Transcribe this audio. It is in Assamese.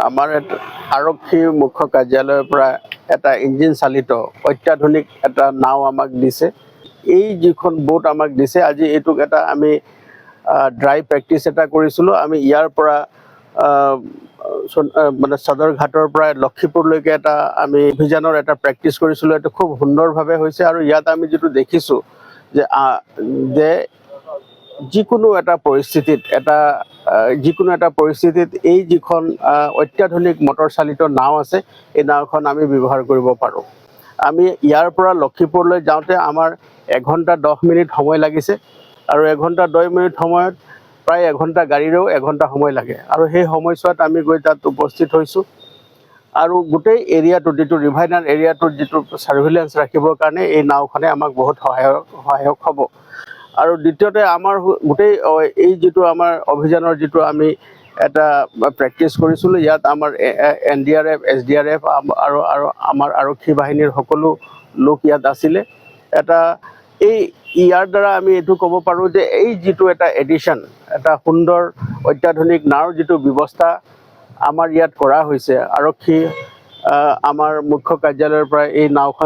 আমাৰ আৰক্ষী মুখ্য কাৰ্যালয়ৰ পৰা এটা ইঞ্জিন চালিত অত্যাধুনিক এটা নাও আমাক দিছে। এই যিখন বোট আমাক দিছে, আজি এইটোক এটা আমি ড্ৰাই প্ৰেক্টিছ এটা কৰিছিলোঁ। আমি ইয়াৰ পৰা মানে সদৰঘাটৰ পৰা লক্ষীপুৰলৈকে এটা আমি অভিযানৰ এটা প্ৰেক্টিছ কৰিছিলোঁ। এইটো খুব সুন্দৰভাৱে হৈছে আৰু ইয়াত আমি যিটো দেখিছোঁ যে যিকোনো এটা পৰিস্থিতিত এই যিখন অত্যাধুনিক মটৰ চালিত নাও আছে, এই নাওখন আমি ব্যৱহাৰ কৰিব পাৰোঁ। আমি ইয়াৰ পৰা লক্ষীপুৰলৈ যাওঁতে আমাৰ 1 ঘণ্টা 10 মিনিট সময় লাগিছে আৰু 1 ঘণ্টা 10 মিনিট সময়ত প্ৰায় 1 ঘণ্টা গাড়ীৰেও 1 ঘণ্টা সময় লাগে আৰু সেই সময়ছোৱাত আমি গৈ তাত উপস্থিত হৈছোঁ। আৰু গোটেই এৰিয়াটো যিটো ৰিভাইনাৰ এৰিয়াটোৰ যিটো ছাৰ্ভিলেঞ্চ ৰাখিবৰ কাৰণে এই নাওখনে আমাক বহুত সহায়ক হ'ব। আৰু দ্বিতীয়তে আমাৰ গোটেই এই যিটো আমাৰ অভিযানৰ যিটো আমি এটা প্ৰেক্টিছ কৰিছিলোঁ, ইয়াত আমাৰ NDRF, SDRF আৰু আমাৰ আৰক্ষী বাহিনীৰ সকলো লোক ইয়াত আছিলে। ইয়াৰ দ্বাৰা আমি এইটো ক'ব পাৰোঁ যে এই যিটো এটা এডিশ্যন, এটা সুন্দৰ অত্যাধুনিক নাওৰ যিটো ব্যৱস্থা আমাৰ ইয়াত কৰা হৈছে, আমাৰ মুখ্য কাৰ্যালয়ৰ পৰা এই নাওখন